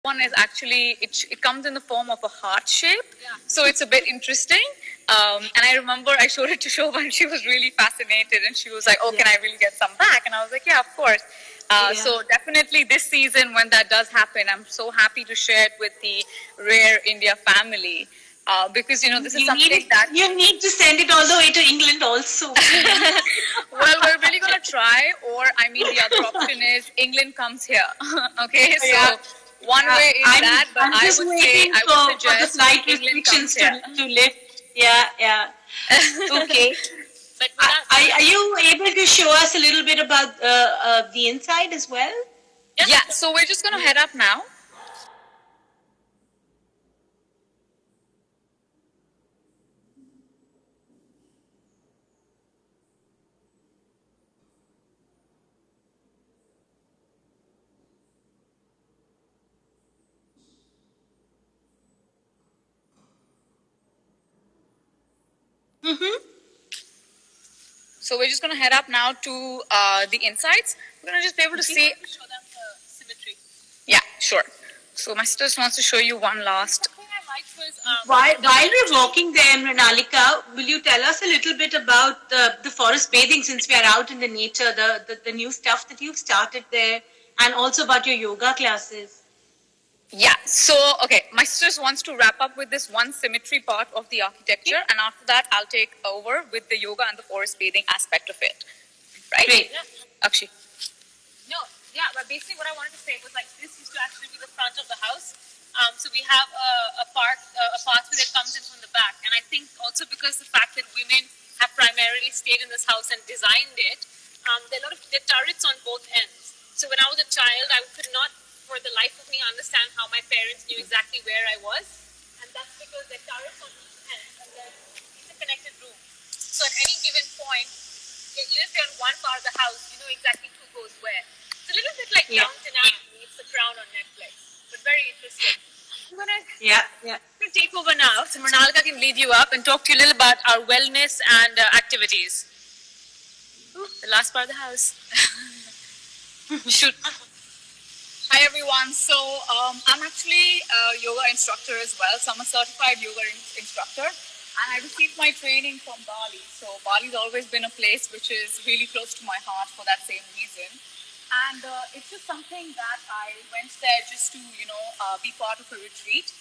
one is actually, it comes in the form of a heart shape. So it's a bit interesting. And I remember I showed it to Shobha and she was really fascinated and she was like, oh, can I really get some back? And I was like, yeah, of course. So definitely this season when that does happen, I'm so happy to share it with the Rare India family. Because, this is something that... You need to send it all the way to England also. Well, we're really going to try, or the other option is England comes here. Okay, so one way is that, but I would say, I would suggest for the flight England comes restrictions here. to lift. Yeah. Okay. But are you able to show us a little bit about the inside as well? Yeah, so we're just going to head up now. So we're just going to head up now to the insides. We're going to just be able to see... show them the symmetry. Yeah, sure. So my sister just wants to show you one last... Something I liked was... While we're walking there, Mrinalika, will you tell us a little bit about the forest bathing, since we are out in the nature, the new stuff that you've started there, and also about your yoga classes? Yeah, so, okay, my sister just wants to wrap up with this one symmetry part of the architecture, and after that, I'll take over with the yoga and the forest bathing aspect of it. Right? Great. Yeah. Akshi. No, yeah, but basically what I wanted to say was like this used to actually be the front of the house. So we have a pathway that comes in from the back, and I think also because the fact that women have primarily stayed in this house and designed it, there are turrets on both ends. So when I was a child, I could not, for the life of me, understand how my parents knew exactly where I was, and that's because there are turrets on each end, and they're interconnected rooms. So at any given point, even if you're in one part of the house, you know exactly who goes where. It's a little bit like Downton Abbey meets The Crown on Netflix, but very interesting. I'm gonna take over now, so Mrinalika can lead you up and talk to you a little about our wellness and activities. Ooh, the last part of the house. Shoot. Hi everyone. So I'm actually a yoga instructor as well. So I'm a certified yoga instructor, and I received my training from Bali. So Bali's always been a place which is really close to my heart for that same reason. And it's just something that I went there just to be part of a retreat.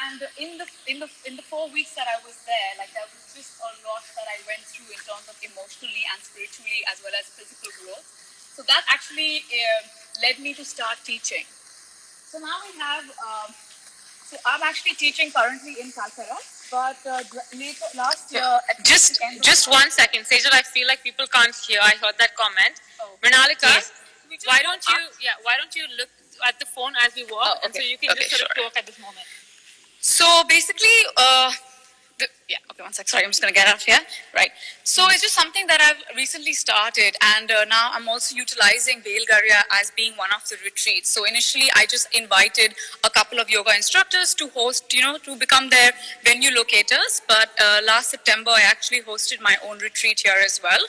And in the 4 weeks that I was there, like there was just a lot that I went through in terms of emotionally and spiritually as well as physical growth. So that actually led me to start teaching. So now we have, so I'm actually teaching currently in Calcutta, but last year... Just 1 second, Sejal, I feel like people can't hear. I heard that comment. Mrinalika, why don't you look at the phone as we walk, and so you can just sort of talk at this moment. So basically, okay, 1 sec. Sorry, I'm just going to get out here. Right. So it's just something that I've recently started, and now I'm also utilizing Belgadia as being one of the retreats. So initially, I just invited a couple of yoga instructors to host, to become their venue locators. But last September, I actually hosted my own retreat here as well.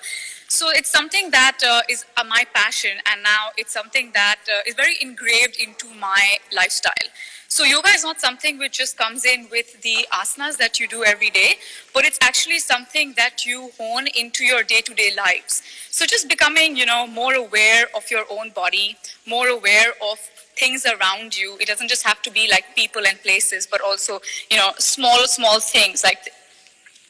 So it's something that is my passion, and now it's something that is very engraved into my lifestyle. So yoga is not something which just comes in with the asanas that you do every day, but it's actually something that you hone into your day-to-day lives. So just becoming, more aware of your own body, more aware of things around you. It doesn't just have to be like people and places, but also, small things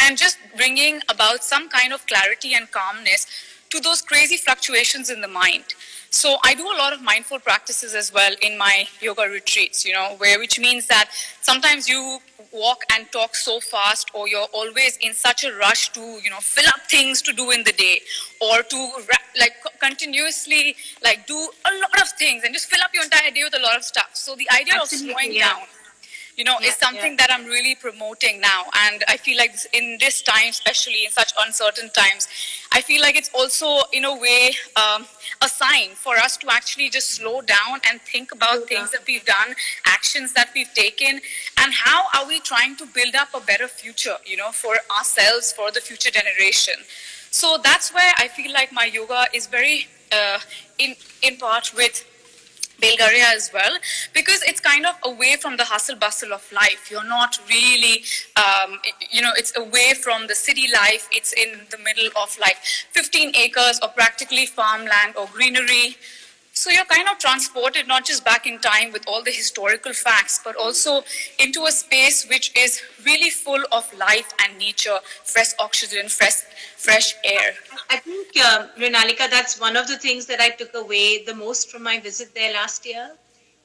and just bringing about some kind of clarity and calmness to those crazy fluctuations in the mind. So I do a lot of mindful practices as well in my yoga retreats, which means that sometimes you walk and talk so fast, or you're always in such a rush to, fill up things to do in the day, or to continuously do a lot of things and just fill up your entire day with a lot of stuff. So the idea of slowing down, is something that I'm really promoting now. And I feel like in this time, especially in such uncertain times, I feel like it's also, in a way, a sign for us to actually just slow down and think about things that we've done, actions that we've taken, and how are we trying to build up a better future, for ourselves, for the future generation. So that's where I feel like my yoga is very in part with Belgaria as well, because it's kind of away from the hustle bustle of life. You're not really, it's away from the city life. It's in the middle of like 15 acres of practically farmland or greenery. So you're kind of transported not just back in time with all the historical facts, but also into a space which is really full of life and nature, fresh oxygen, fresh air. I think, Renalika, that's one of the things that I took away the most from my visit there last year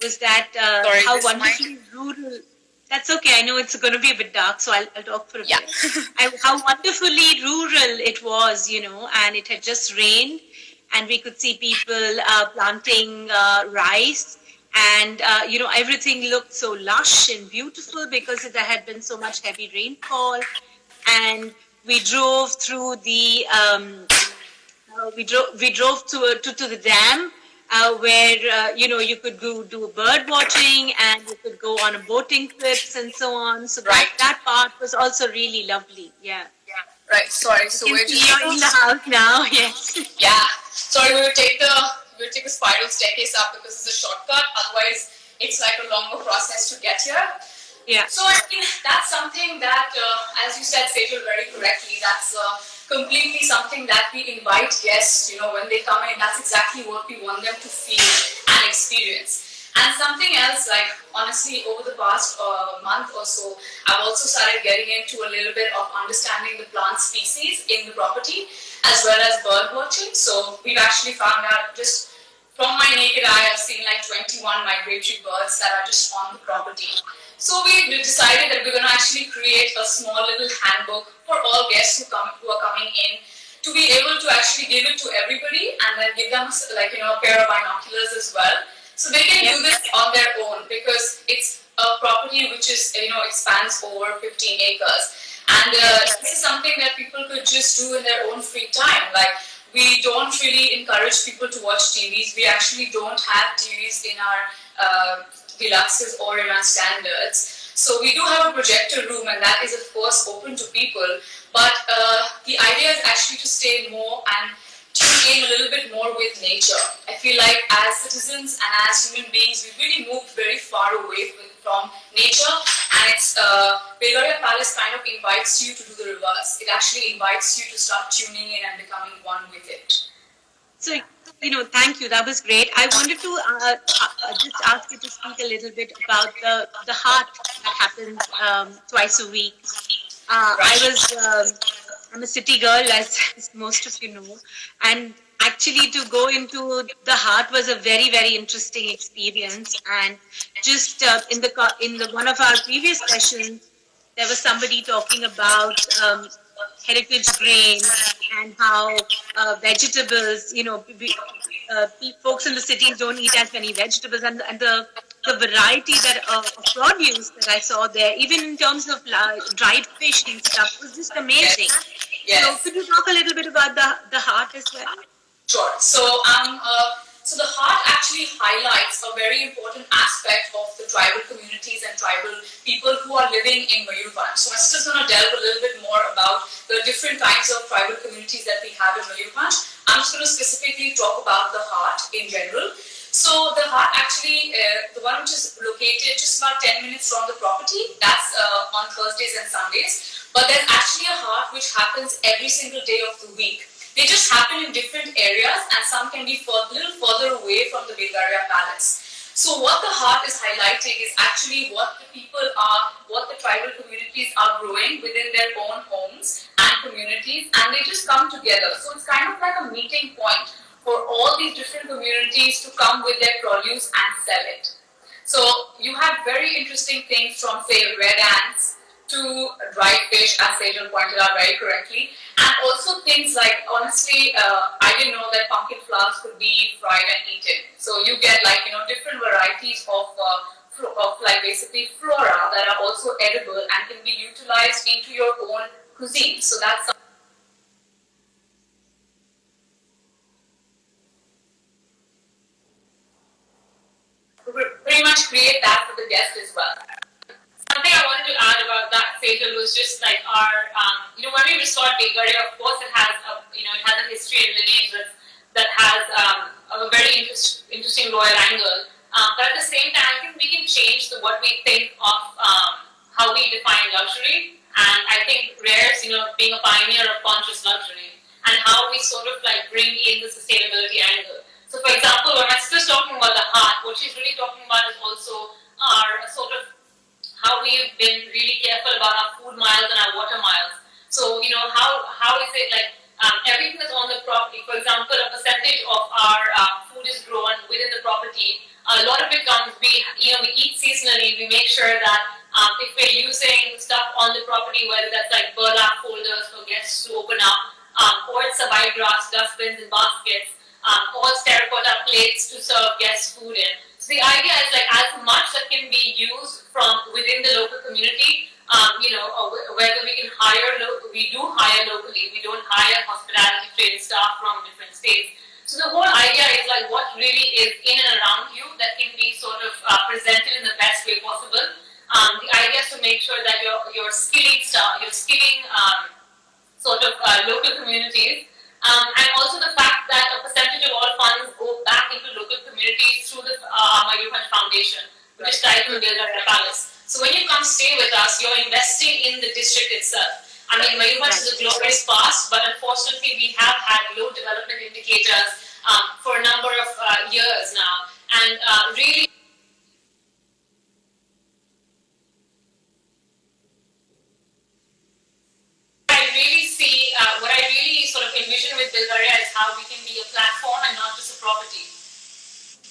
was that Sorry, how this wonderfully rural. That's okay. I know it's going to be a bit dark, so I'll talk for a Yeah. bit. How wonderfully rural it was, and it had just rained, and we could see people planting rice, and everything looked so lush and beautiful because there had been so much heavy rainfall, and we drove through the we drove to the dam where you could go do bird watching and you could go on a boating trips and so on. So Right. that part was also really lovely. Yeah. Right. Sorry. So You we're can just see you're in the house now. Yes. Yeah. Sorry, we would take the spiral staircase up because it's a shortcut. Otherwise, it's like a longer process to get here. Yeah. So I think that's something that, as you said, Sejal, very correctly, that's completely something that we invite guests, when they come in, that's exactly what we want them to feel and experience. And something else, like honestly, over the past month or so, I've also started getting into a little bit of understanding the plant species in the property, as well as bird watching. So we've actually found out just from my naked eye, I've seen like 21 migratory birds that are just on the property. So we decided that we're going to actually create a small little handbook for all guests who are coming in, to be able to actually give it to everybody and then give them a pair of binoculars as well. So they can do this on their own because it's a property which is, expands over 15 acres. And this is something that people could just do in their own free time. Like, we don't really encourage people to watch TVs. We actually don't have TVs in our deluxes or in our standards. So we do have a projector room, and that is of course open to people. But the idea is actually to stay more and tune in a little bit more with nature. I feel like as citizens and as human beings, we've really moved very far away from nature, and it's Belgadia Palace kind of invites you to do the reverse. It actually invites you to start tuning in and becoming one with it. So, thank you. That was great. I wanted to just ask you to speak a little bit about the heart that happens twice a week. I'm a city girl, as most of you know, and actually to go into the heart was a very, very interesting experience. And just in the one of our previous sessions, there was somebody talking about heritage grain and how vegetables, folks in the cities don't eat as many vegetables, and the variety that of produce that I saw there, even in terms of dried fish and stuff, was just amazing. Yes. So could you talk a little bit about the heart as well? Sure. So the heart actually highlights a very important aspect of the tribal communities and tribal people who are living in Mayurbhanj. So my sister's going to delve a little bit more about the different kinds of tribal communities that we have in Mayurbhanj. I'm just going to specifically talk about the heart in general. So the heart actually, the one which is located just about 10 minutes from the property, that's on Thursdays and Sundays. But there's actually a heart which happens every single day of the week. They just happen in different areas, and some can be a little further away from the Belgadia Palace. So what the heart is highlighting is actually what the people are, what the tribal communities are growing within their own homes and communities, and they just come together. So it's kind of like a meeting point for all these different communities to come with their produce and sell it. So you have very interesting things from, say, red ants to dried fish, as Sejal pointed out very correctly, and also things like, honestly, I didn't know that pumpkin flowers could be fried and eaten. So you get different varieties of basically flora that are also edible and can be utilized into your own cuisine. So that's pretty much create that for the guest as well. Something I wanted to add about that, Sejal, was just like our, when we restored Belgadia, of course it has a history and lineage that has a very interesting royal angle. But at the same time, I think we can change what we think of how we define luxury. And I think Rare's, being a pioneer of conscious luxury and how we sort of like bring in the sustainability angle. So, for example, when my sister's talking about the heart, what she's really talking about is also our sort of how we've been really careful about our food miles and our water miles. So, how is it like everything that's on the property, for example, a percentage of our food is grown within the property. A lot of it comes, we eat seasonally, we make sure that if we're using stuff on the property, whether that's like burlap folders for guests to open up, or it's sabai grass, dustbins and baskets, or terracotta plates to serve guests food in. So the idea is like as much that can be used from within the local community, whether we can we do hire locally, we don't hire hospitality trained staff from different states. So the whole idea is like what really is in and around you that can be sort of presented in the best way possible. The idea is to make sure that you're skilling staff, you're skilling sort of local communities. And also the fact that a percentage of all funds go back into local communities through the Mayurbhanj Foundation, which is tied to Belgadia Palace. So when you come stay with us, you're investing in the district itself. I mean, Mayurbhanj is a glorious past, but unfortunately we have had low development indicators for a number of years now. And really, what I really sort of envision with Belgadia is how we can be a platform and not just a property.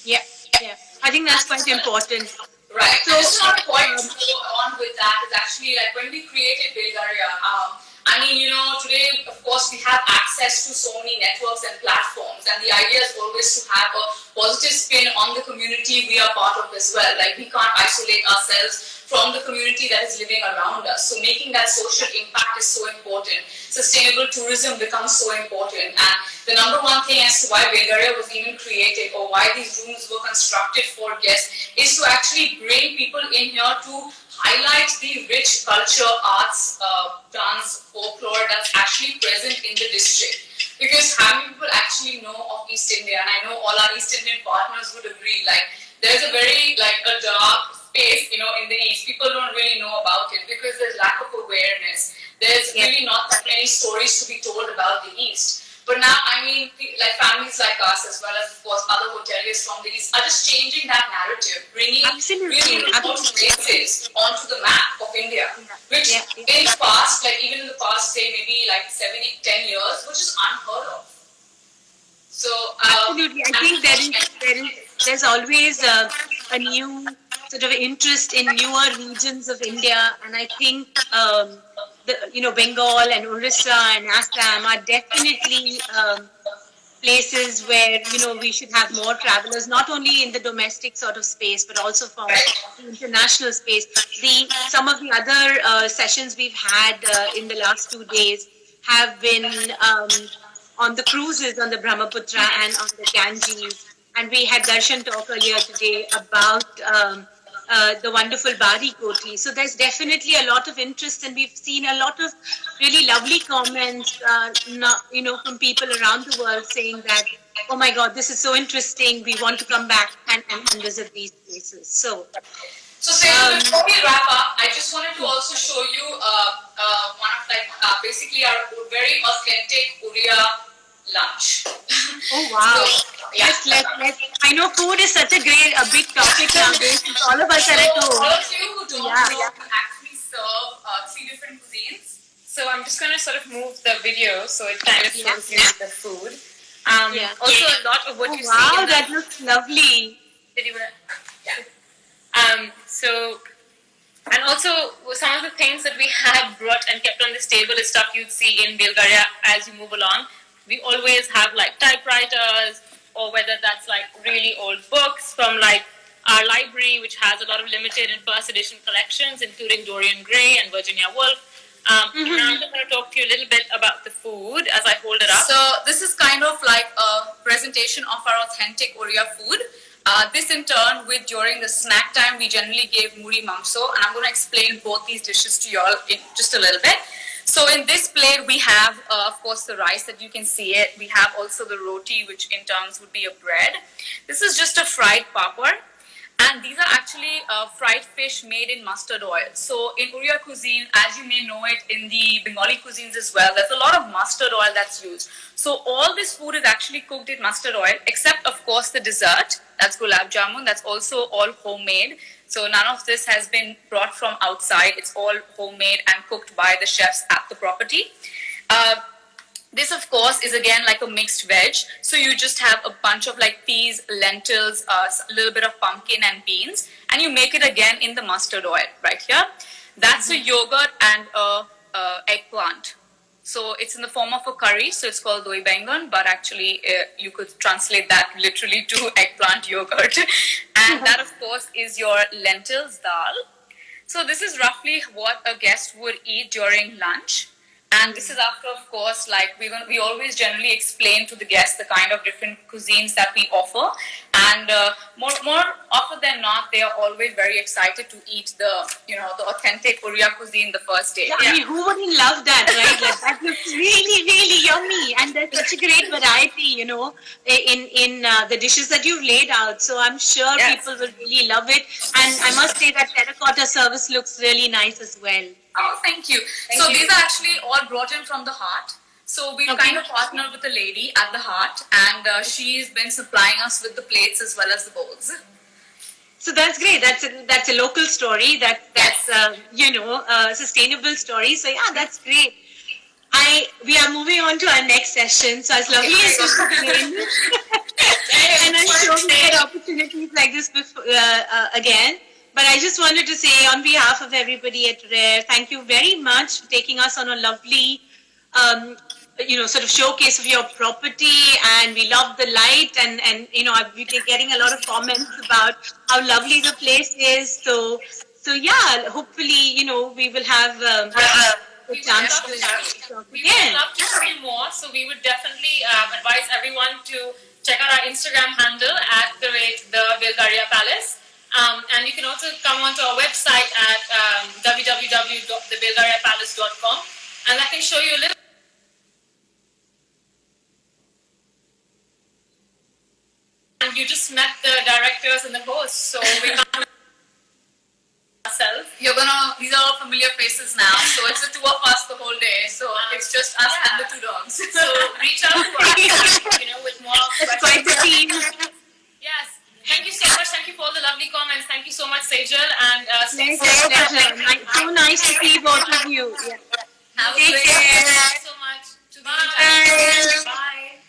Yeah. I think that's quite important. Right. So, just one point to go on with that is actually like when we created Belgadia, I mean, today, of course, we have access to so many networks and platforms, and the idea is always to have a positive spin on the community we are part of as well. Like, we can't isolate ourselves from the community that is living around us. So making that social impact is so important. Sustainable tourism becomes so important. And the number one thing as to why Belgadia was even created or why these rooms were constructed for guests is to actually bring people in here to highlight the rich culture, arts, dance, folklore that's actually present in the district. Because how many people actually know of East India? And I know all our East Indian partners would agree. Like, there's a very, a dark space, in the East. People don't really know about it because there's lack of awareness. There's really not that many stories to be told about the East. But now, I mean, like families like us, as well as, of course, other hoteliers from the East, are just changing that narrative, bringing really remote places onto the map of India, which in the past, like even in the past, say maybe like 7, 10 years, was just unheard of. So, absolutely, I think there's always a new sort of interest in newer regions of India, and I think Bengal and Orissa and Assam are definitely places where we should have more travelers, not only in the domestic sort of space, but also from the international space. Some of the other sessions we've had in the last 2 days have been on the cruises on the Brahmaputra and on the Ganges, and we had Darshan talk earlier today about the wonderful Bari Koti. So there's definitely a lot of interest, and we've seen a lot of really lovely comments, from people around the world saying that, oh my God, this is so interesting. We want to come back and visit these places. So Sam, before we wrap up, I just wanted to also show you one of basically our very authentic Oriya lunch. Oh wow! So, yeah. Let's. I know food is such a big topic nowadays. All of us are at home. All of you who don't know, we actually serve 3 different cuisines. So I'm just going to sort of move the video so it kind of shows you the food. Also, a lot of what you see. Wow, that looks lovely. Did you want to? Yeah. And also some of the things that we have brought and kept on this table is stuff you'd see in Belgadia as you move along. We always have like typewriters, or whether that's like really old books from like our library, which has a lot of limited and first edition collections, including Dorian Gray and Virginia Woolf. Now I'm just going to talk to you a little bit about the food as I hold it up. So this is kind of like a presentation of our authentic Oriya food. This in turn, during the snack time, we generally gave muri mamso, and I'm going to explain both these dishes to you all in just a little bit. So in this plate, we have, of course, the rice that you can see it. We have also the roti, which in terms would be a bread. This is just a fried papad. And these are actually fried fish made in mustard oil. So in Oriya cuisine, as you may know it in the Bengali cuisines as well, there's a lot of mustard oil that's used. So all this food is actually cooked in mustard oil, except of course the dessert. That's gulab jamun. That's also all homemade. So none of this has been brought from outside. It's all homemade and cooked by the chefs at the property. Uh, this, of course, is again like a mixed veg. So you just have a bunch of like peas, lentils, a little bit of pumpkin and beans, and you make it again in the mustard oil right here. That's a yogurt and a eggplant. So it's in the form of a curry, so it's called doi bengan, but actually you could translate that literally to eggplant yogurt. And that, of course, is your lentils dal. So this is roughly what a guest would eat during lunch. And this is after, of course, like we always generally explain to the guests the kind of different cuisines that we offer. And more often than not, they are always very excited to eat the authentic Oriya cuisine the first day. Yeah, I mean, who wouldn't love that, right? Like, that looks really, really yummy, and there's such a great variety, in the dishes that you've laid out. So I'm sure Yes. people will really love it. And I must say that terracotta service looks really nice as well. Oh, thank you. So these are actually all brought in from the heart. So we've kind of partnered with a lady at the heart, and she's been supplying us with the plates as well as the bowls. So that's great. That's a local story. That's a sustainable story. So yeah, that's great. We are moving on to our next session. So as lovely as this has been, and I'm sure we get opportunities like this before, again. But I just wanted to say, on behalf of everybody at Rare, thank you very much for taking us on a lovely, sort of showcase of your property. And we love the light, and I've been getting a lot of comments about how lovely the place is. So yeah, hopefully, we will have a chance to talk We would again. love to see more, so we would definitely advise everyone to check out our Instagram handle at the Belgadia Palace. And you can also come onto our website at www.thebelgariapalace.com, and I can show you a little. And you just met the directors and the hosts, so we can't ourselves. These are all familiar faces now, so it's the two of us the whole day. So it's just us and the two dogs. So reach out to us, with more questions. Quite the team. Yes. Thank you so much. Thank you for all the lovely comments. Thank you so much, Sejal. And stay Pleasure. safe. So nice to see both of you. Yeah. Have a Take great care. Thank you so much to the entire. Bye.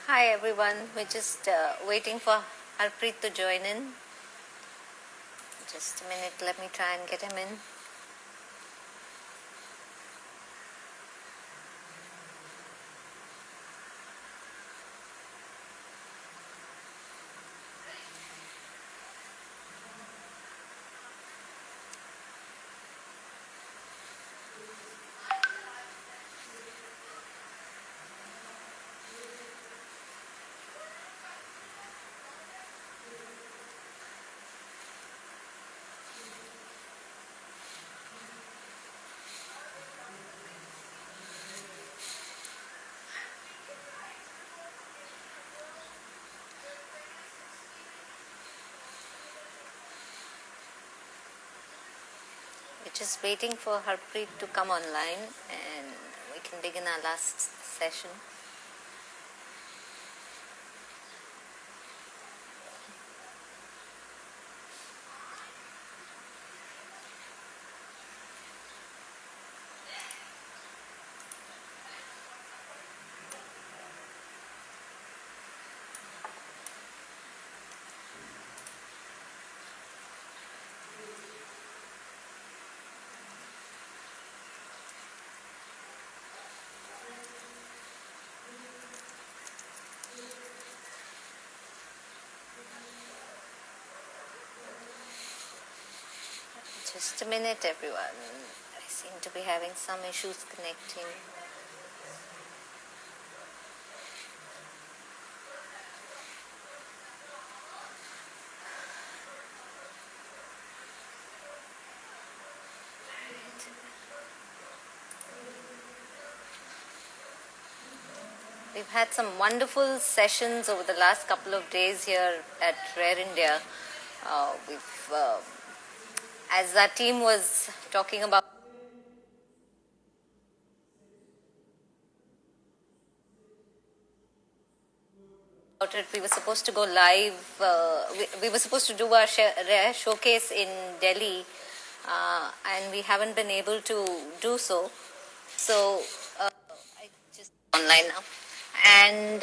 Hi everyone, we're just waiting for Harpreet to join in. Just a minute, let me try and get him in. We're just waiting for Harpreet to come online and we can begin our last session. Just a minute, everyone. I seem to be having some issues connecting. We've had some wonderful sessions over the last couple of days here at Rare India. As our team was talking about it, we were supposed to go live. We were supposed to do our Rare showcase in Delhi, and we haven't been able to do so. So I just online now, and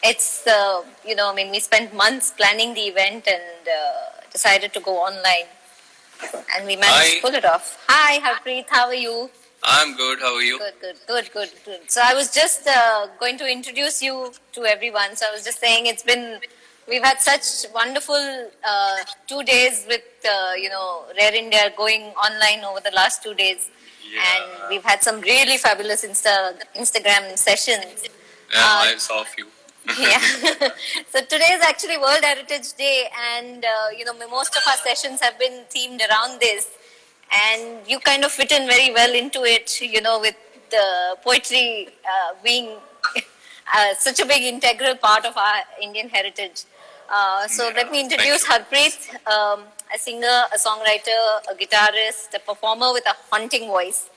it's I mean, we spent months planning the event and decided to go online, and we managed to pull it off. Hi, Harpreet, how are you? I'm good. How are you? Good. So I was just going to introduce you to everyone. So I was just saying we've had such wonderful 2 days with, Rare India going online over the last 2 days. Yeah. And we've had some really fabulous Instagram sessions. Yeah, I saw a few. Yeah. So today is actually World Heritage Day, and most of our sessions have been themed around this. And you kind of fit in very well into it, with the poetry being such a big integral part of our Indian heritage. So let me introduce Harpreet, a singer, a songwriter, a guitarist, a performer with a haunting voice,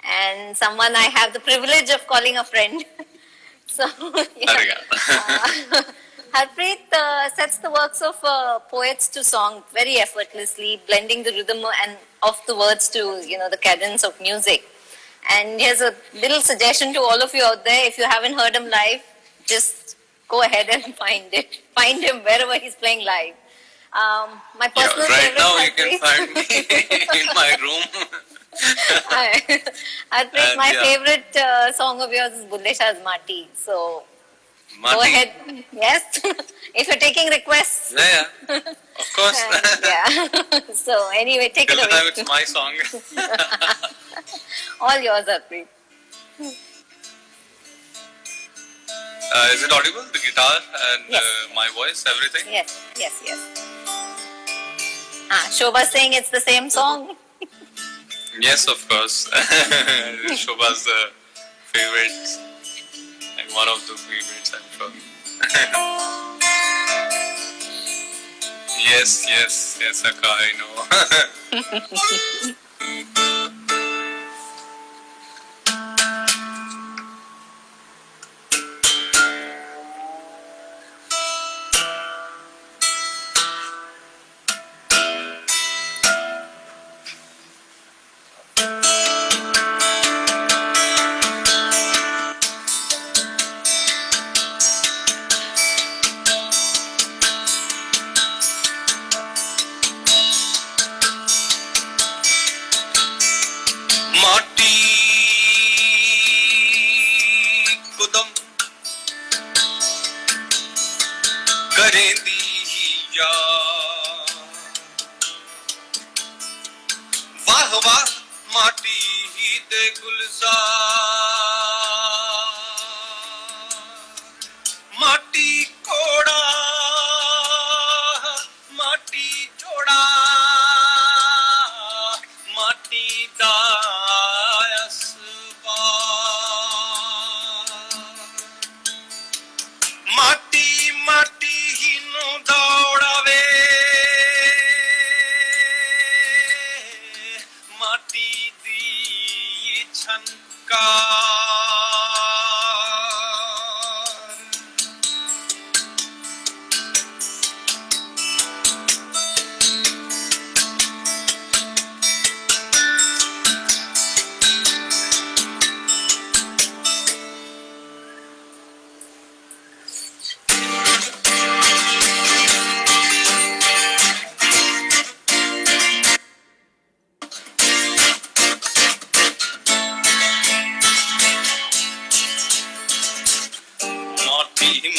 and someone I have the privilege of calling a friend. So, Harpreet sets the works of poets to song very effortlessly, blending the rhythm and of the words to the cadence of music. And here's a little suggestion to all of you out there: if you haven't heard him live, just go ahead and find him wherever he's playing live. My personal right favorite. now you can find me in my room. Harpreet, my favorite song of yours is Bulle Shah's Mati. So go ahead. Yes. If you're taking requests. Yeah, of course. Yeah. So anyway, take Till it the time away. it's my song. All yours, Harpreet. Is it audible? The guitar and Yes. my voice, everything? Yes. Shobha's saying it's the same song. Yes, of course. Shobha's favorite, like one of the favorites, I'm sure. Yes, Akka, I know.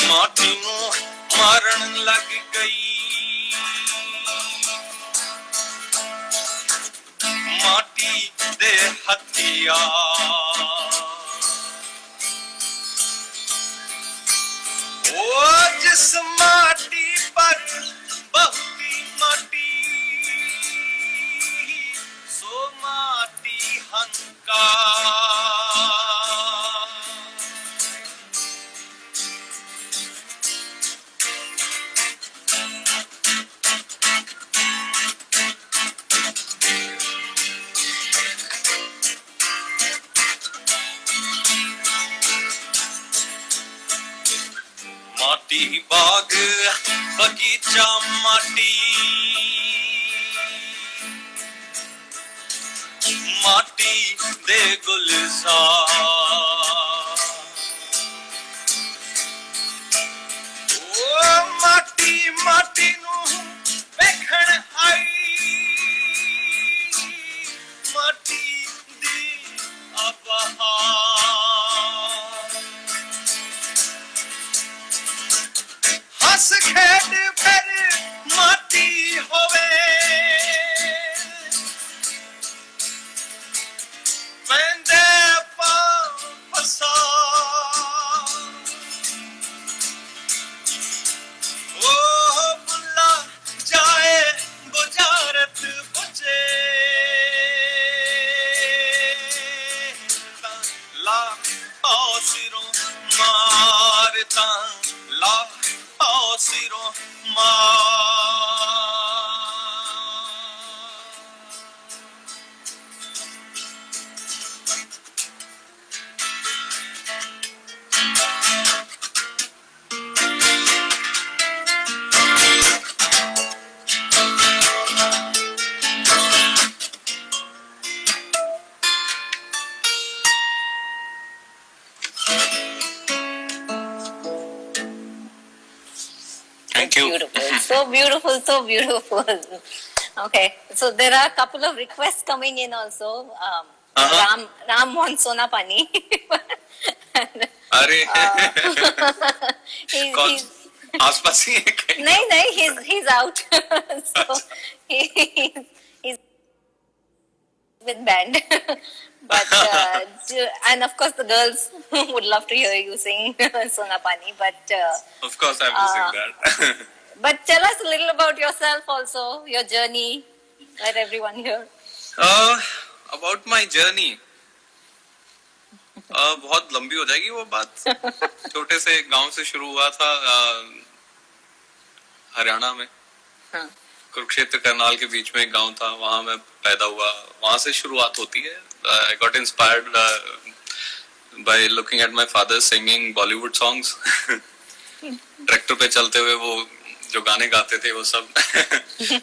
ਮਾਟੀ ਨੂੰ ਮਾਰਨ ਲੱਗ ਗਈ दे हथियार ओ जिस माटी पर बहुती माटी सो माटी हंकार माटी बाग बगीचा माटी माटी दे गुलजार ओ माटी माटी नू वेखण आई माटी दी अपहार हस खेड फिर माटी होवे वेंदे पसा ओ बुला जाए बुजारत बुझे ला सिरों मारता ला सिरों मार Thank you. Beautiful. So beautiful, so beautiful. Okay, so there are a couple of requests coming in also. Ram wants Sona Pani. अरे He's, कौन he's, आसपास ही है कहीं नहीं, he's out. So he's with band. But and of course the girls would love to hear you sing Sona Pani. But of course I will sing that but tell us a little about yourself also, your journey. Let everyone hear. about my journey बहुत लंबी हो जाएगी वो बात छोटे से गांव से शुरू हुआ था हरियाणा में कुरुक्षेत्र करनाल के बीच में एक गांव था वहां मैं पैदा हुआ वहां से शुरुआत होती है I got inspired by looking at my father singing Bollywood songs tractor पे चलते हुए वो जो गाने गाते थे वो सब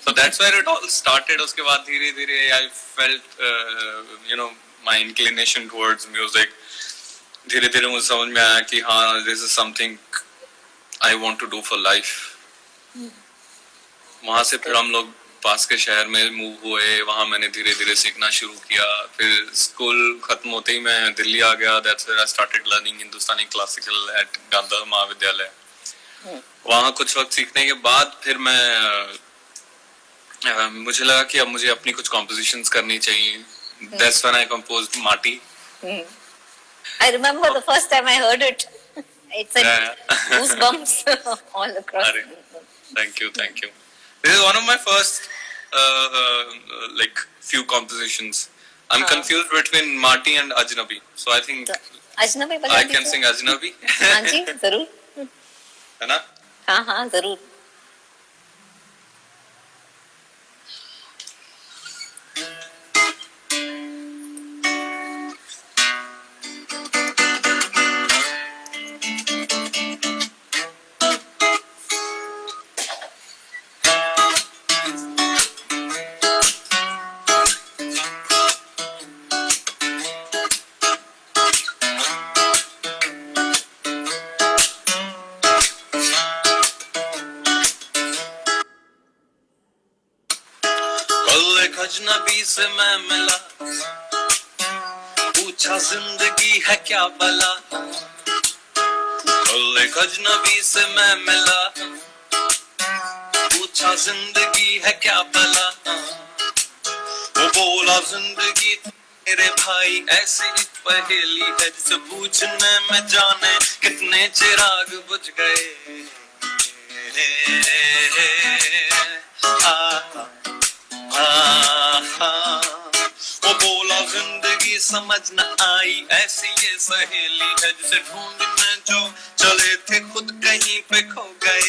so that's where it all started उसके बाद धीरे धीरे I felt you know my inclination towards music धीरे धीरे मुझे समझ में आया कि हाँ this is something I want to do for life वहां से फिर हम लोग पास के शहर में मूव हुए वहां मैंने धीरे धीरे सीखना शुरू किया फिर स्कूल खत्म होते ही मैं दिल्ली आ गया that's where I started learning Hindustani classical at Gandhi महाविद्यालय वहां कुछ वक्त सीखने के बाद फिर मैं मुझे लगा कि अब मुझे अपनी कुछ compositions करनी चाहिए that's when I composed Maati I remember the first time I heard it. It's like goosebumps all across. Thank you. This is one of my first like few compositions. I'm confused between Maati and Ajnabi. So I think Ajnabi I can sing Ajnabi. हाँ जी जरूर है ना? हाँ जरूर अजनबी से मैं मिला पूछा जिंदगी है क्या भला एक अजनबी से मैं मिला पूछा जिंदगी है क्या भला वो बोला जिंदगी मेरे भाई ऐसी एक पहेली है जिसे पूछने में जाने कितने चिराग बुझ गए। वो बोला जिंदगी समझ न आई ऐसी ये सहेली है जिसे ढूंढने जो चले थे खुद कहीं पे खो गए।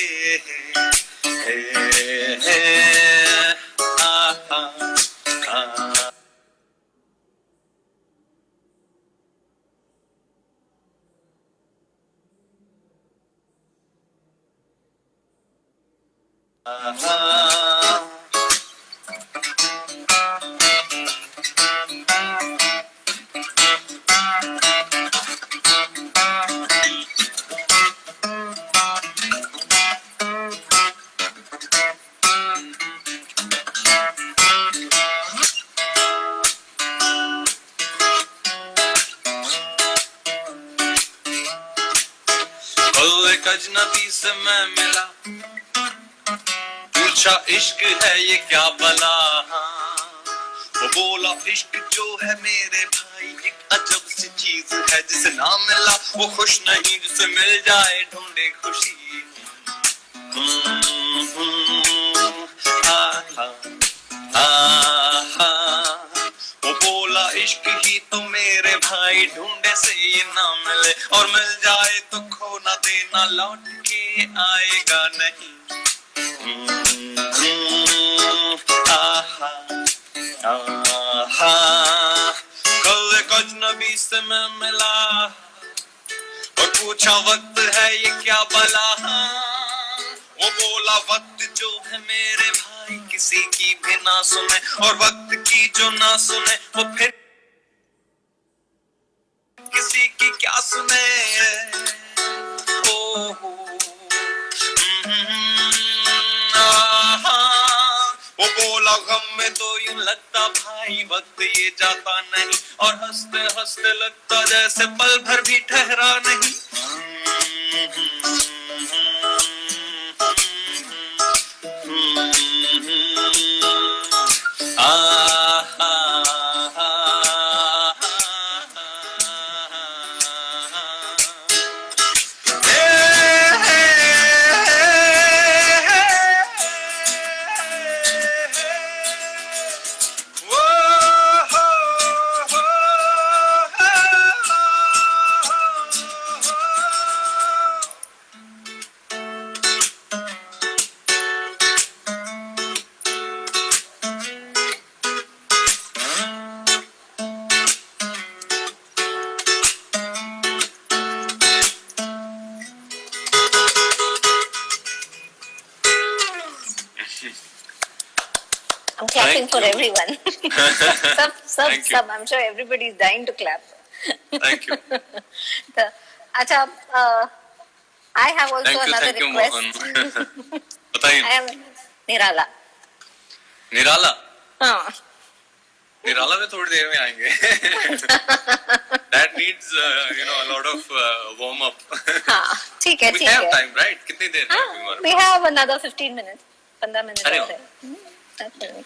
एक अजनबी से मैं मिला, पूछा इश्क है ये क्या भला। वो बोला इश्क जो है मेरे भाई एक अजब सी चीज है जिसे ना मिला वो खुश नहीं, जिसे मिल जाए ढूंढे खुशी। वो बोला इश्क ही तो मेरे भाई ढूंढे से ये ना मिले, और मिल जाए तो खो ना देना लौट के आएगा नहीं। कल एक अजनबी से मैं मिला और पूछा वक्त है ये क्या भला। वो बोला वक्त जो है मेरे भाई किसी की भी ना सुने, और वक्त की जो ना सुने वो फिर किसी की क्या सुने। वो बोला गम में तो यूं लगता भाई वक्त ये जाता नहीं, और हंसते हंसते लगता जैसे पल भर भी ठहरा नहीं। I'm clapping Thank for you. everyone. Thank you. I'm sure everybody is dying to clap. Thank you. Acha, I have also another thank you, request. Mohan. बताइए। I am Nirala. निराला, हाँ. निराला में थोड़ी देर में आएंगे। That needs a lot of warm up. हाँ, ठीक है, We ठीक have है. time, right? कितनी देर है हमारे We have another 15 minutes. 15 minutes. अरे और है. That's all.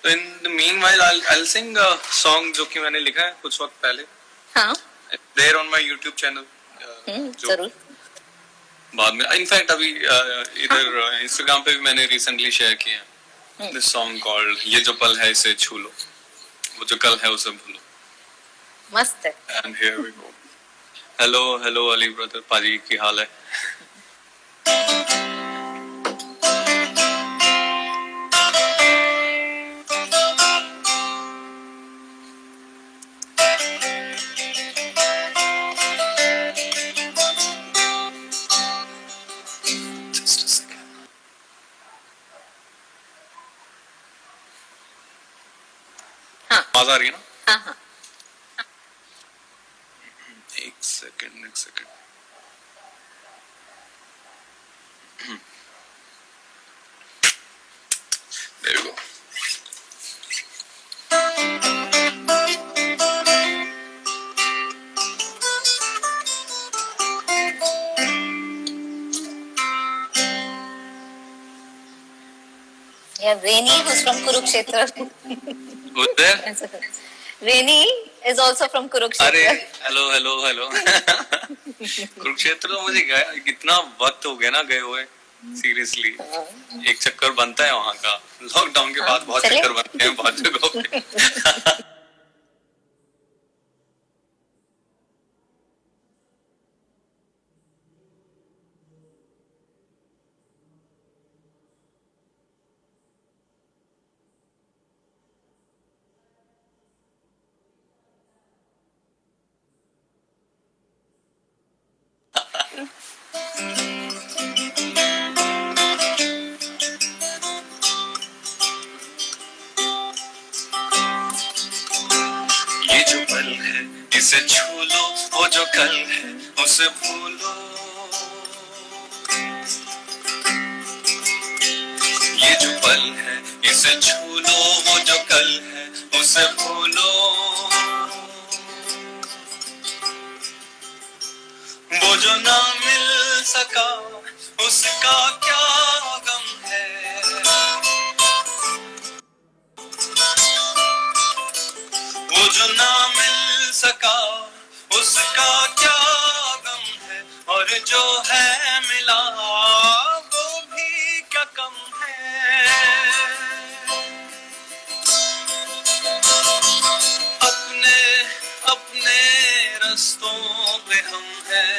So in the meanwhile, I'll sing a song जो कि मैंने लिखा है कुछ वक्त पहले। हाँ. There on my YouTube channel. जो जरूर. बाद में, इनफैक्ट अभी इधर इंस्टाग्राम पे भी मैंने रिसेंटली शेयर किया है दिस सॉन्ग कॉल्ड ये जो पल है इसे छू लो, वो जो कल है उसे भूलो। मस्त है. And here we go. Hello hello Ali brother, पाजी की हाल है? आवाज आ रही है ना? हाँ हाँ. एक second. There you go. Yeah, Reni, who's from Kurukshetra. Who's there? Reni is also from अरे Kurukshetra. हेलो कुरुक्षेत्र तो मुझे गया कितना वक्त हो गया ना गए हुए सीरियसली एक चक्कर बनता है वहाँ का लॉकडाउन के बाद बहुत चले? चक्कर बनते हैं बहुत जगहों पे ये जो पल है इसे छू लो वो जो कल है उसे भूलो ये जो पल है इसे छू लो वो जो कल है उसे भूलो वो जो ना मिल सका उसका क्या गम है वो जो ना मिल सका उसका क्या गम है और जो है मिला वो भी क्या कम है अपने अपने रास्तों पे हम हैं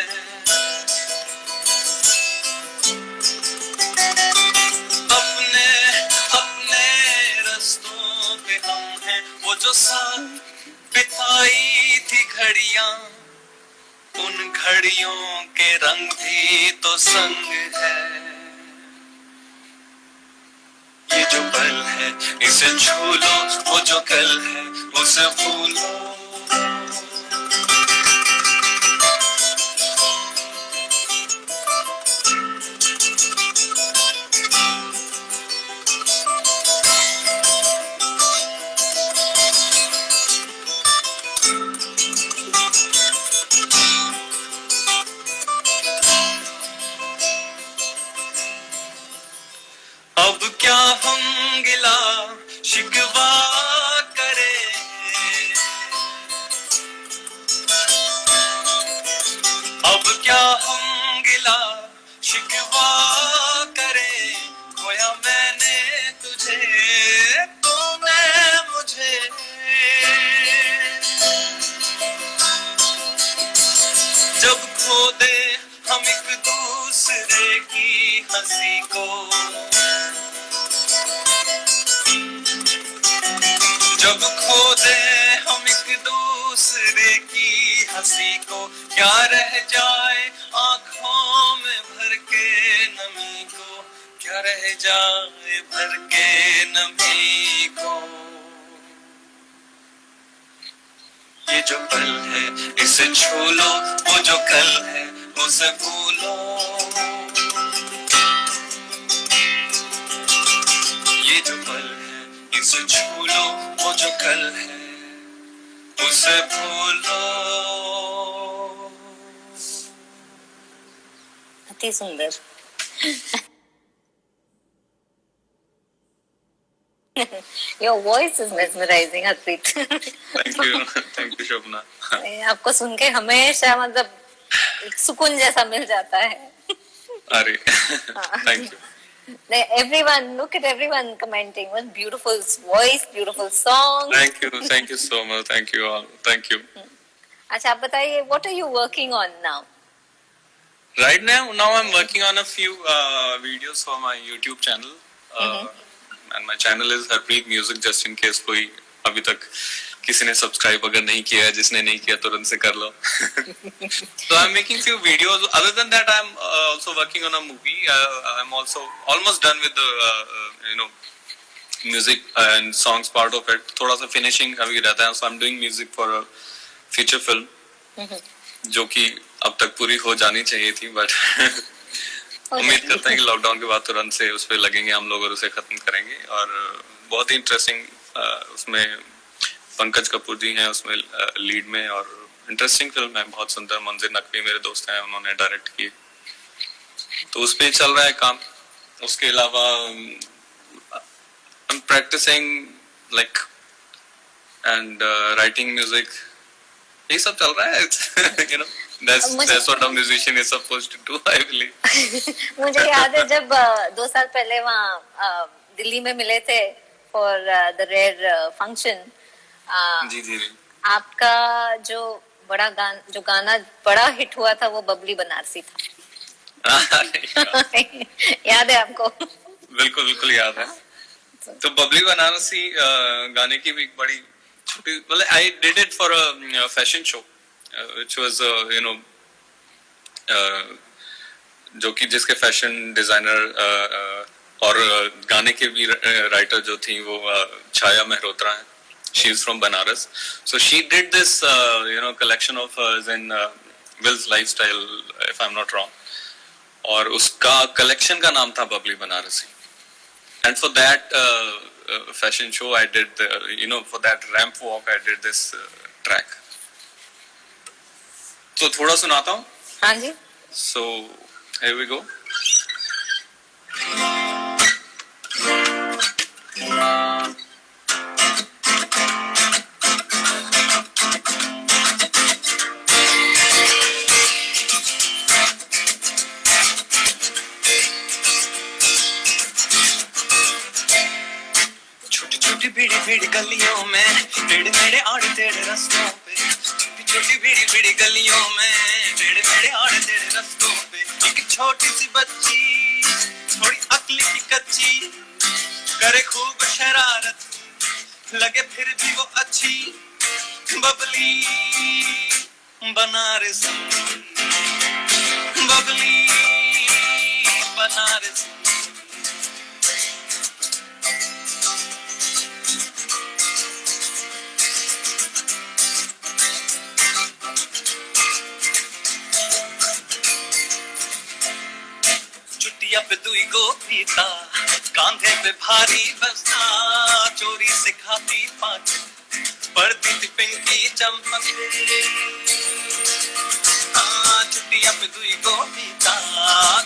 अपने अपने रास्तों पे हम हैं वो जो साथ बिताई थी घड़ियां उन घड़ियों के रंग भी तो संग है ये जो पल है इसे छू लो वो जो कल है उसे भूलो अब क्या हम गिला शिकवा करें अब क्या हम गिला शिकवा करें खोया मैंने तुझे तूने मुझे जब खो दे हम एक दूसरे की हंसी को जब खो दे हम एक दूसरे की हंसी को क्या रह जाए आंखों में भर के नमी को क्या रह जाए भर के नमी को ये जो पल है इसे छू लो वो जो कल है उसे भूलो ये जो पल है इसे छू लो वो जो कल है उसे भूलो अति सुंदर. Your voice is mesmerizing, Harpreet. Thank you Shobhana आपको सुन के हमेशा मतलब एक सुकून जैसा मिल जाता है. अरे thank you Everyone, look at everyone commenting. What beautiful voice, beautiful song. Thank you so much thank you all thank you अच्छा, आप बताइए, what are you working on now? Right now I'm working on a few videos for my YouTube channel and my channel is Harpreet Music just in case कोई अभी तक किसी ने subscribe अगर नहीं किया है जिसने नहीं किया तुरंत से कर लो So I'm making few videos other than that I'm also working on a movie I'm also almost done with the music and songs part of it थोड़ा सा finishing अभी रहता है so I'm doing music for a feature film जो कि अब तक पूरी हो जानी चाहिए थी बट उम्मीद करते हैं कि लॉकडाउन के बाद तुरंत से उस पर लगेंगे हम लोग और उसे खत्म करेंगे और बहुत ही इंटरेस्टिंग उसमें पंकज कपूर जी हैं उसमें लीड में और इंटरेस्टिंग फिल्म है बहुत सुंदर मंजिर नकवी मेरे दोस्त हैं उन्होंने डायरेक्ट किए तो उस पर चल रहा है काम उसके अलावा I'm practicing like and writing music ये सब चल रहा है. You know, that's what a musician is supposed to do, I believe. मुझे याद है जब 2 साल पहले वहाँ दिल्ली में मिले थे for the rare function. जी जी. आपका जो गाना बड़ा हिट हुआ था वो बबली बनारसी था. याद है आपको? बिल्कुल बिल्कुल याद है. तो बबली बनारसी गाने की भी एक बड़ी छोटी, मतलब I did it for a fashion show which was you know जो कि जिसके फैशन डिजाइनर और गाने के भी राइटर जो थी वो छाया मेहरोत्रा है. She is from Banaras, so she did this collection of hers in Will's Lifestyle, if I'm not wrong. और उसका collection का नाम था Babli Banarasi. And for that fashion show, I did, for that ramp walk, I did this track. तो थोड़ा सुनाता हूँ. हाँ जी. So here we go. भीड़ी भीड़ी गलियों में टेढ़े मेढ़े आड़े टेढ़े रास्तों पे, छोटी भीड़ी भीड़ी गलियों में टेढ़े मेढ़े आड़े टेढ़े रास्तों पे एक छोटी सी बच्ची थोड़ी अक्ल की कच्ची करे खूब शरारत, लगे फिर भी वो अच्छी बबली बनारसी, बबली बनारसी. पे दुई गो पीता कांधे पे भारी बस्ता चोरी से खाती पाँच पड़ती थी पिंकी चंपक. चुटिया पे दुई गो पीता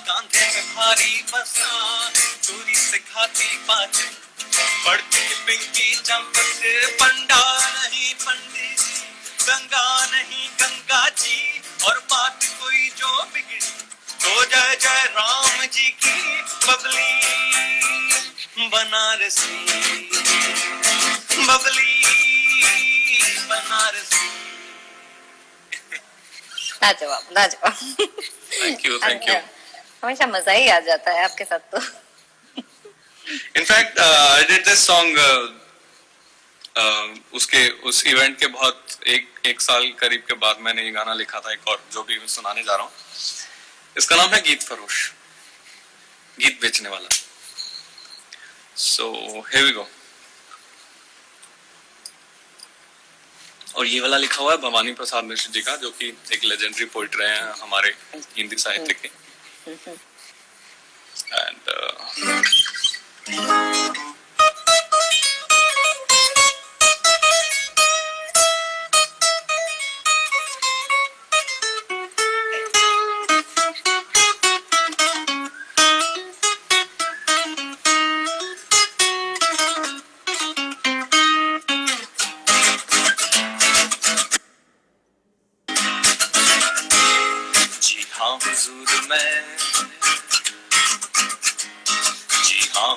कांधे पे भारी बस्ता चोरी से खाती पाँच पड़ती थी पिंकी चंपक. पंडा नहीं पंडित गंगा नहीं गंगा जी और बात कोई जो बिगड़ी तो जय जय राम जी की बबली बनारसी, बबली बनारसी. लाजवाब लाजवाब. Thank you thank you. हमेशा मजा ही आ जाता है आपके साथ तो. In fact I did this song उस इवेंट के बहुत एक साल करीब के बाद मैंने ये गाना लिखा था एक और जो भी मैं सुनाने जा रहा हूँ. इसका नाम है गीत फरोश, गीत बेचने वाला. So here we go. और ये वाला लिखा हुआ है भवानी प्रसाद मिश्र जी का, जो कि एक लेजेंडरी पोइट रहे हैं हमारे हिंदी साहित्य के. एंड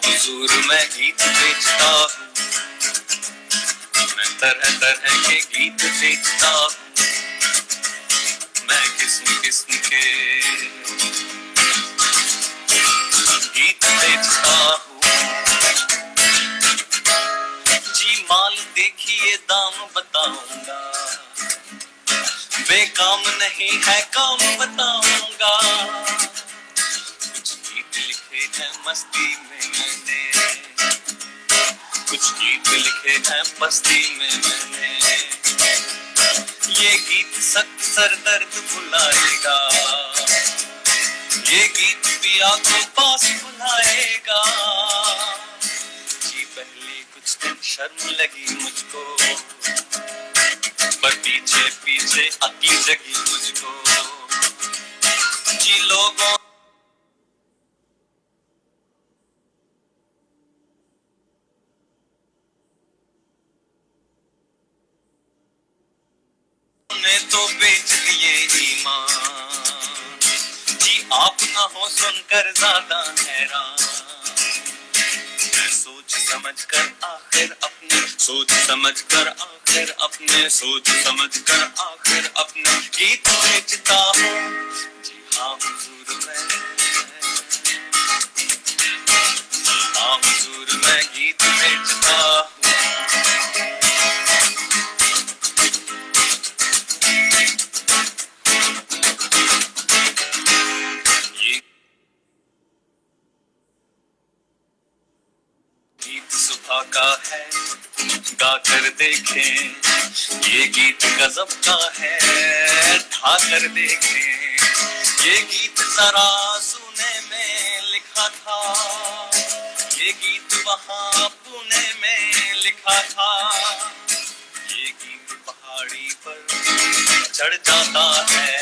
हुजूर मैं गीत बेचता हूँ, मैं तरह तरह के गीत बेचता हूँ, मैं किस्म किस्म के गीत बेचता हूँ. जी माल देखिए दाम बताऊंगा, बेकाम नहीं है काम बताऊंगा. कुछ गीत लिखे हैं मस्ती में मैंने, कुछ गीत लिखे हैं मस्ती में मैंने. ये गीत सख्त सर दर्द भुलाएगा, ये गीत पिया को पास बुलाएगा. जी पहले कुछ दिन शर्म लगी मुझको, पर पीछे पीछे अक्ल जगी मुझको. जी लोगों ने न हो सुनकर ज्यादा हैरान, मैं सोच समझ कर आखिर अपने, सोच समझ कर आखिर अपने, सोच समझ कर आखिर अपने गीत बेचता हूँ। जी हाँ हुजूर हाँ हुजूर मैं गीत बेचता हूँ। ये गीत सुबह का है, गा कर देखें, ये गीत गजब का है, ढा कर देखें, ये गीत जरा सुने में लिखा था, ये गीत वहाँ पुणे में लिखा था, ये गीत पहाड़ी पर चढ़ जाता है,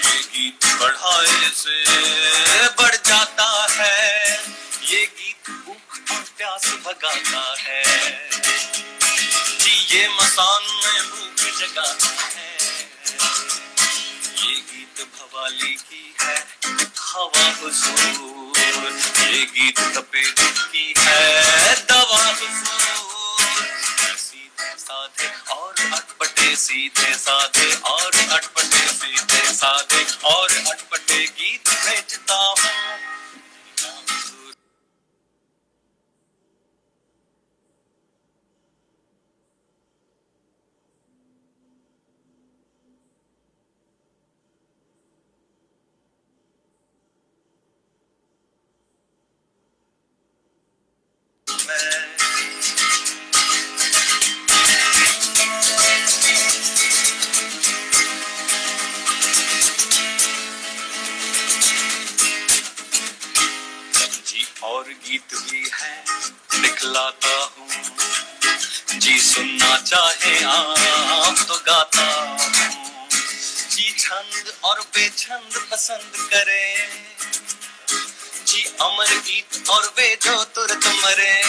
ये गीत बढ़ाए से बढ़ जाता है, ये गीत भूख और प्यास भगाता है, जी ये मसान में भूख जगाता है, ये गीत भवाली की है हवा हुजूर, ये गीत तपेद की है दवा हुजूर, सीधे साधे और अटपटे, सीधे साधे और अटपटे, सीधे साधे और अटपटे गीत बेचता हूँ। जी और गीत भी है दिखलाता हूँ, जी सुनना चाहे आप तो गाता हूँ, जी छंद और बेछंद पसंद करे, जी अमर गीत और वे जो तुरंत मरे,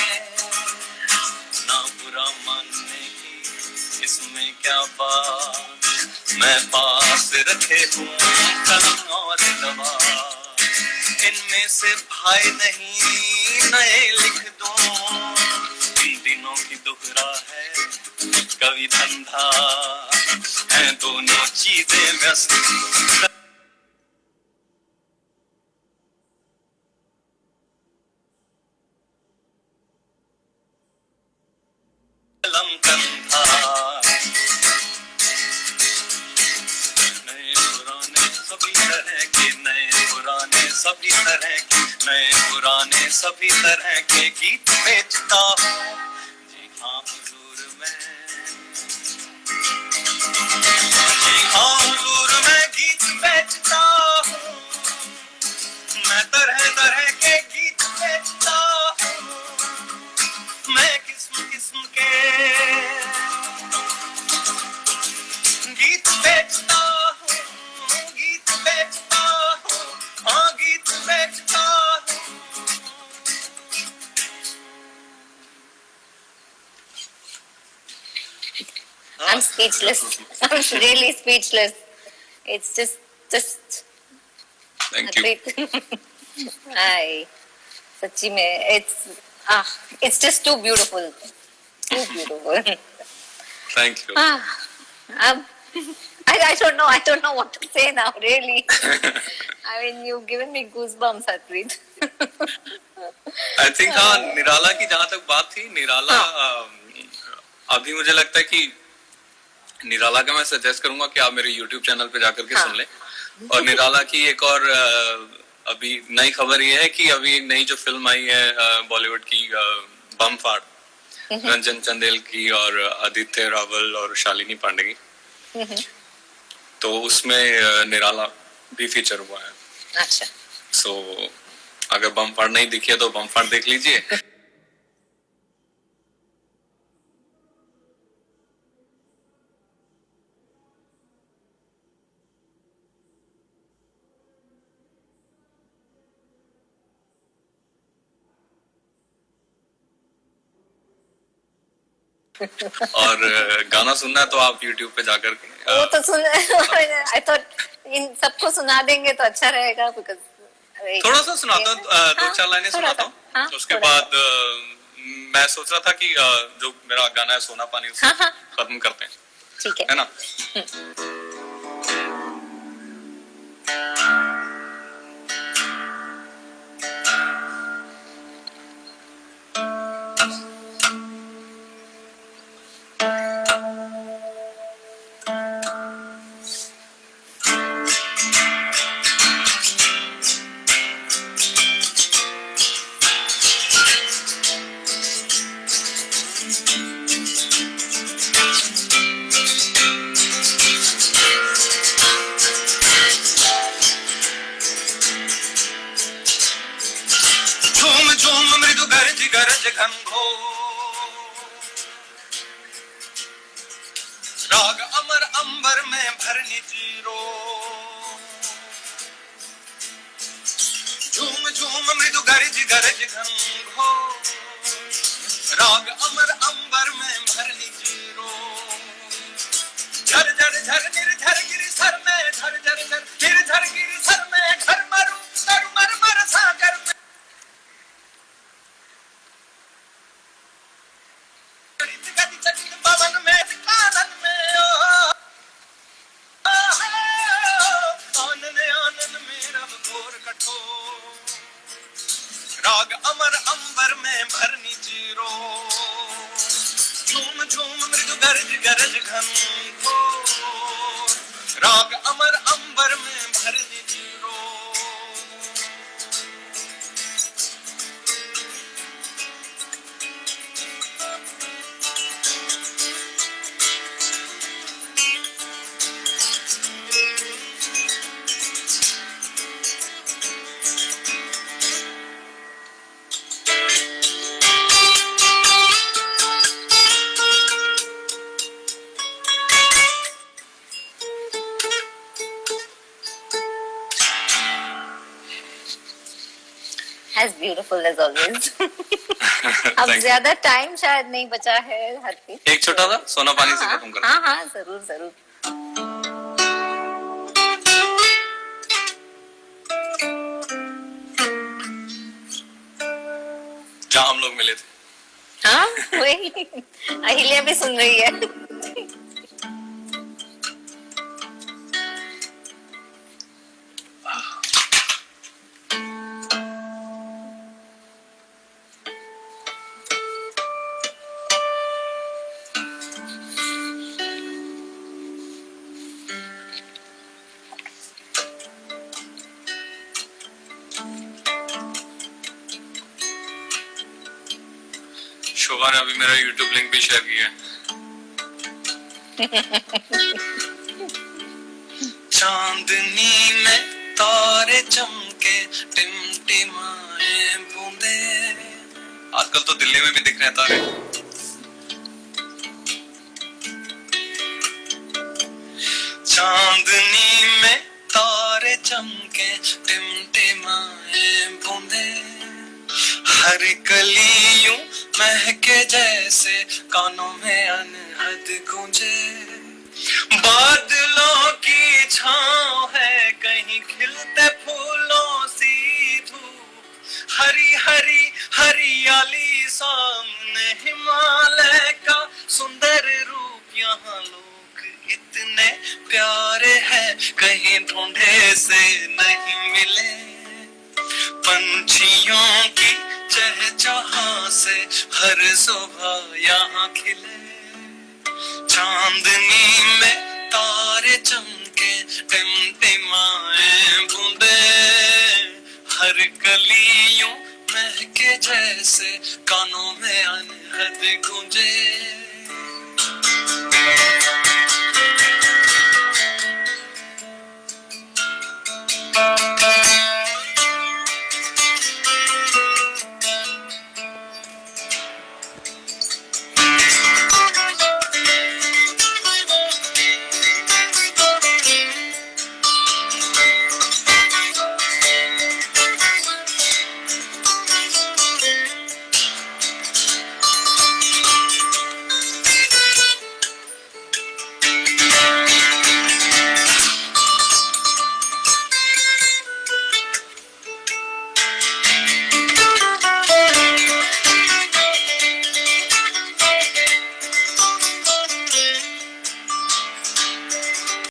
ना बुरा मानने की इसमें क्या बात, मैं पास रखे हूँ कलम और दवा, इनमें से भाई नहीं नए लिख दूं, इन दिनों की दोहरा है कवि धंधा, है दोनों चीजें व्यस्त, कलम कंधा, नए पुराने सभी तरह के, नए पुराने सभी तरह के, नए पुराने सभी तरह के गीत बेचता हूँ। जी हाँ हुजूर मैं, जी हाँ हुजूर मैं गीत बेचता हूँ, मैं तरह तरह के गीत बेचता हूँ, मैं किस्म किस्म के गीत बेचता हूँ, गीत बेचता हूँ, हाँ गीत बेचता हूँ। I'm speechless. I'm really speechless. It's just Thank a you. great. Hi, सच्ची में it's just too beautiful, too beautiful. Thank you. Um, I don't know what to say now. Really, I mean, you've given me goosebumps, Harpreet. I think हाँ निराला की जहाँ तक बात थी, निराला अभी मुझे लगता है कि निराला का मैं सजेस्ट करूंगा कि आप मेरे YouTube चैनल पे जाकर के सुन लें, और निराला की एक और अभी नई खबर ये है कि अभी नई जो फिल्म आई है बॉलीवुड की बम फाड़, रंजन चंदेल की और आदित्य रावल और शालिनी पांडे की, तो उसमें निराला भी फीचर हुआ है। अच्छा, सो अगर बम फाड़ नहीं दिखी है तो बम फाड़ देख लीजिए। और गाना सुनना है तो आप YouTube पे जाकर के वो तो सुन आई थॉट इन सबको सुना देंगे तो अच्छा रहेगा बिकॉज थोड़ा सा सुनाता हूँ, दो चार लाइनें सुनाता हूँ, उसके बाद मैं सोच रहा था कि जो मेरा गाना है सोना पानी उसे खत्म करते हैं, ठीक है ना? झूम झूम मृदु गरज गरज घनघोर, राग अमर अंबर में भरनी जीरो। झूम झूम मृदु गरज गरज घनघोर, राग अमर अंबर में भरनी जीरो। झर झर झर निर्झर गिर सर में, झर झर झर निर्झर गिर सर में, घर मरु तरु मर मर सागर में। गति चकित पवन में कानन में आनन आनन में रव घोर कठोर, राग अमर अंबर में भरनी जीरो। झूम झूम मृदु गरज गरज घनघोर, राग अमर अंबर में भरनी zero. as beautiful as always. अब Thank you. ज्यादा टाइम शायद नहीं बचा है हरप्रीत। एक छोटा सा सोना पानी से खत्म करते हैं। हाँ हाँ जरूर जरूर। जहाँ हम लोग मिले थे। हाँ वही अहिल्या भी सुन रही है। शोभा ने अभी मेरा YouTube लिंक भी शेयर किया है। चांदनी में तारे चमके टिमटिमाए बूंदे, आजकल तो दिल्ली में भी दिख रहे हैं तारे। चांदनी में तारे चमके टिमटिमाए बूंदे, हर कली यूं महके जैसे कानों में अनहद गूंजे। बादलों की छांव है कहीं खिलते फूलों सी धूप, हरी हरी हरियाली सामने हिमालय का सुंदर रूप। यहाँ लोग इतने प्यारे हैं कहीं ढूंढे से नहीं मिले, पंछियों की चहचहा से हर सुबह यहाँ खिले। चांदनी में तारे चमके टिमटिमाए बूंदे, हर कली यूं महके जैसे कानों में अनहद गूंजे।